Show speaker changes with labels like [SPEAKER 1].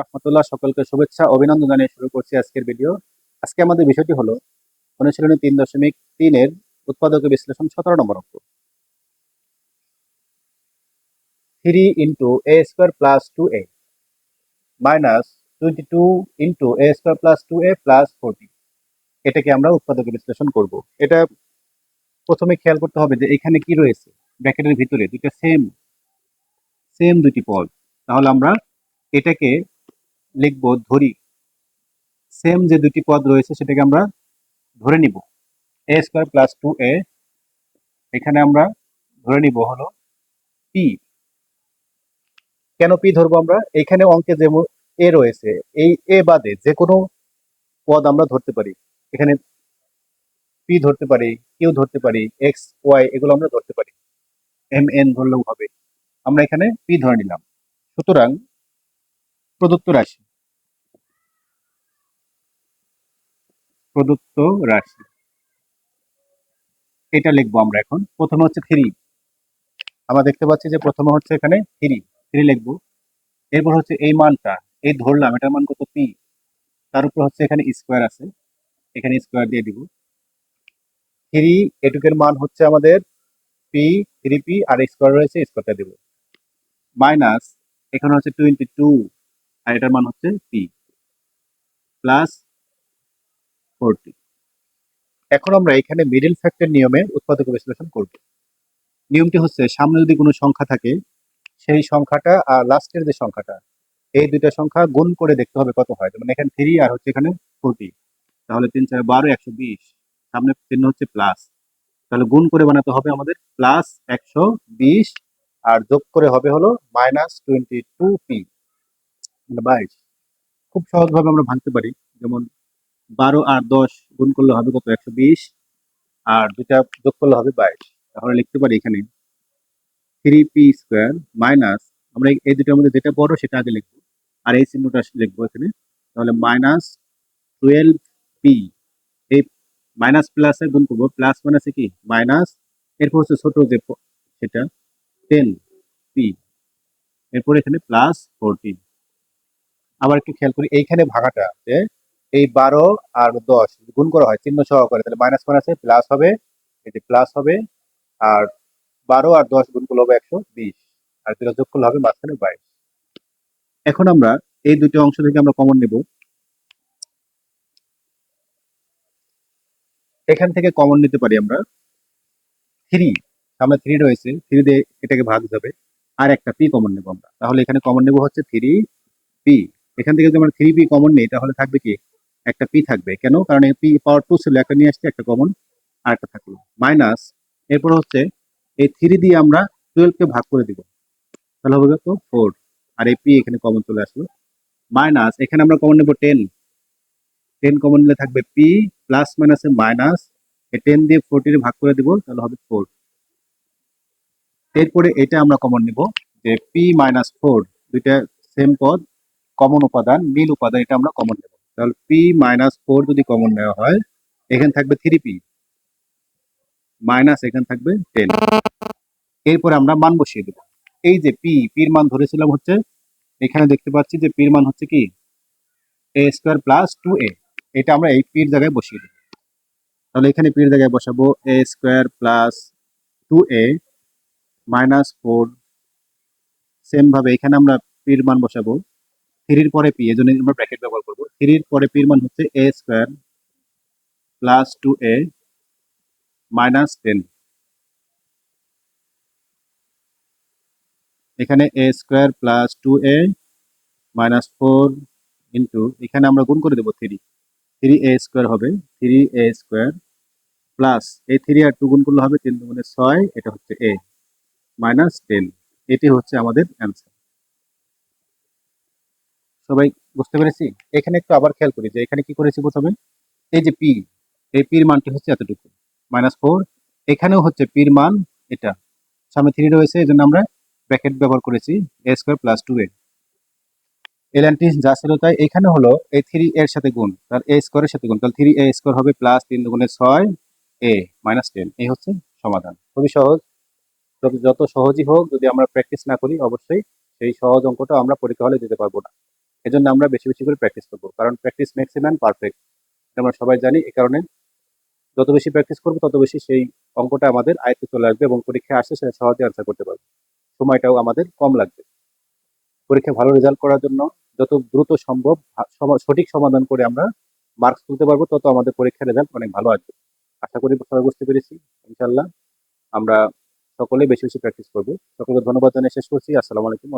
[SPEAKER 1] রহমতুল্লাহ, সকলকে শুভেচ্ছা অভিনন্দন জানিয়ে শুরু করছি আজকের ভিডিও। আজকে আমাদের বিষয়টি হলো অনুশীলনী 3.3 এর উৎপাদক বিশ্লেষণ 17 নম্বর অঙ্ক। 3 into a square plus 2a minus 22 into a square plus 2a plus 40, এটাকে আমরা উৎপাদক বিশ্লেষণ করব। এটা প্রথমে খেয়াল করতে হবে যে এখানে কি রয়েছে, ব্র্যাকেটের ভিতরে দুটো সেম দুটি পদ। তাহলে আমরা এটাকে লিখবো, ধরি সেম যে দুটি পদ রয়েছে সেটাকে আমরা ধরে নিব এ স্কোয়ার প্লাস 2a, এখানে আমরা ধরে নিব হলো পি। কেন পি ধরবো আমরা? এখানে অঙ্কে যেমন এ রয়েছে, এই এ বাদে যে কোনো পদ আমরা ধরতে পারি। এখানে পি ধরতে পারি, কিউ ধরতে পারি, এক্স ওয়াই এগুলো আমরা ধরতে পারি, এম এন ধরলেও হবে। আমরা এখানে পি ধরে নিলাম। সুতরাং প্রদত্ত রাশি এটা লিখবো আমরা। এখন প্রথমে হচ্ছে 3, আমরা দেখতে পাচ্ছি যে প্রথমে হচ্ছে এখানে 3 লিখবো। এরপর হচ্ছে এই মানটা, এই ধরলাম এটার মান কত, পি। তার উপর হচ্ছে এখানে স্কোয়ার আছে, এখানে স্কোয়ার দিয়ে দিব। 3 এটুকের মান হচ্ছে আমাদের পি, 3p, আর স্কোয়ার রয়েছে, স্কোয়ারটা দেব। মাইনাস এখানে হচ্ছে 22, আর এটার মান হচ্ছে পি, প্লাস 40। এখন আমরা এখানে মিডল ফ্যাক্টর নিয়মে উৎপাদক বিশ্লেষণ করব। নিয়মটি হচ্ছে, সামনে যদি কোনো সংখ্যা থাকে সেই সংখ্যাটা আর লাস্টের যে সংখ্যাটা, এই দুইটা সংখ্যা গুণ করে দেখতে হবে কত হয়। যেমন এখানে 3 আর হচ্ছে এখানে 40, তাহলে 3 4 12 120, সামনে চিহ্ন হচ্ছে প্লাস, তাহলে গুণ করে বানাতে হবে আমাদের প্লাস 120, আর যোগ করে হবে হলো মাইনাস 22p, মানে 22। খুব সহজভাবে আমরা ভাঙতে পারি। যেমন 12 আর 10 গুণ করলে হবে কত, 120, আর দুইটা যোগ করলে হবে 22। তাহলে লিখতে পারি এখানে 3p স্কোয়ার মাইনাস, আমরা এই দুটার মধ্যে যেটা বড় সেটা আগে লিখবো, আর এই চিহ্নটা লিখবো এখানে। তাহলে মাইনাস 12p, এই মাইনাস প্লাসে গুণ করবো, প্লাস মাইনাসে কি মাইনাস, এরপর হচ্ছে ছোট যে সেটা 10p, এরপর এখানে প্লাস 14। আবার একটু খেয়াল করি এইখানে ভাগাটা, যে এই 12 আর 10 গুণ করা হয় চিহ্ন সহকারে, তাহলে মাইনাস মাইনাসে প্লাস হবে, এটি প্লাস হবে, আর 12 আর 10 গুণ করলে হবে 120, আর যেটা যোগ করলে হবে মাঝখানে 22। এখন আমরা এই দুটো অংশ থেকে আমরা কমন নেব। এখান থেকে কমন নিতে পারি আমরা 3, সামনে 3 রয়েছে, 3 দিয়ে এটাকে ভাগ যাবে, আর একটা পি কমন নেব আমরা। তাহলে এখানে কমন নেব হচ্ছে 3p। এখান থেকে যদি আমরা 3p কমন নেই তাহলে থাকবে কি, একটা পি থাকবে। কেন? কারণ এই পি পাওয়ার 2 ছিল, একটা নিয়ে আসছে, একটা কমন, আর একটা থাকলো মাইনাস। এরপর হচ্ছে এই 3 দিয়ে আমরা 12 কে ভাগ করে দিব, তাহলে হবে কত, 4, আর এই পি এখানে কমন চলে আসলো। মাইনাস এখানে আমরা কমন নেব 10, কমন নিলে থাকবে পি, প্লাস মাইনাসে মাইনাস, এই 10 দিয়ে 40 ভাগ করে দিব, তাহলে হবে 4। এরপরে এটা আমরা কমন নিব, যে পি মাইনাস 4, দুইটা সেম পদ, কমন উপাদান, মিল উপাদান, এটা আমরা কমন নেব। তাহলে পি মাইনাস 4 যদি কমন নেওয়া হয়, এখানে থাকবে 3p মাইনাস, এখানে থাকবে 10। এরপরে আমরা মান বসিয়ে দেব। এই যে পির মান ধরেছিলাম হচ্ছে, এখানে দেখতে পাচ্ছি যে পির মান হচ্ছে কি এ স্কোয়ার প্লাস 2a, এটা আমরা এই পির জায়গায় বসিয়ে দেব। তাহলে এখানে পির জায়গায় বসাবো a square plus 2a minus 4। Same ভাবে এখানে আমরা পির মান বসাবো, 3 পরে পি, এজন্য আমরা ব্র্যাকেট ব্যবহার করবো। 3 পরে পির মান হচ্ছে এ স্কোয়ার প্লাস 2a মাইনাস 10। এখানে a square plus 2a minus 4 into, এখানে আমরা গুণ করে দেবো 3a স্কোয়ার হবে, 3a স্কোয়ার প্লাস এই 3 আর 2 গুণ করলে হবে 3 2 6, এটা হচ্ছে a মাইনাস 10। এটি হচ্ছে আমাদের অ্যান্সার। সবাই বুঝতে পেরেছি? এখানে একটু আবার খেয়াল করি যে এখানে কি করেছি প্রথমে, এই যে পি, এই পির মানটি হচ্ছে এতটুকু মাইনাস 4, এখানেও হচ্ছে পির মান এটা, সামনে 3 রয়েছে এই জন্য আমরা ব্র্যাকেট ব্যবহার করেছি, এ স্কোয়ার প্লাস 2a। এই লাইনটি যা ছিল তাই, এখানে হলো এই 3 এর সাথে গুণ, তার এ স্কোয়ারের সাথে গুণ, তাহলে 3a স্কোয়ার হবে প্লাস 3 2 6 a মাইনাস 10। এই হচ্ছে সমাধান। খুবই সহজ। তবে যত সহজই হোক, যদি আমরা প্র্যাকটিস না করি অবশ্যই সেই সহজ অঙ্কটা আমরা পরীক্ষা হলে দিতে পারবো না। এজন্য আমরা বেশি বেশি করে প্র্যাকটিস করবো, কারণ practice makes a man perfect, আমরা সবাই জানি। এই কারণে যত বেশি প্র্যাকটিস করবো তত বেশি সেই অঙ্কটা আমাদের আয়ত্তে চলে আসবে এবং পরীক্ষায় আসলে সেটা সহজে অ্যান্সার করতে পারবো, সময়টাও আমাদের কম লাগবে। পরীক্ষায় ভালো রেজাল্ট করার জন্য যত দ্রুত সম্ভব সঠিক সমাধান করে আমরা মার্কস তুলতে পারবো, তত আমাদের পরীক্ষার রেজাল্ট অনেক ভালো আসবে। আশা করি সবাই বুঝতে পেরেছি। ইনশাল্লাহ আমরা সকলে বেশি বেশি প্র্যাকটিস করবো। সকলকে ধন্যবাদ জানিয়ে শেষ করছি। আসসালামু আলাইকুম।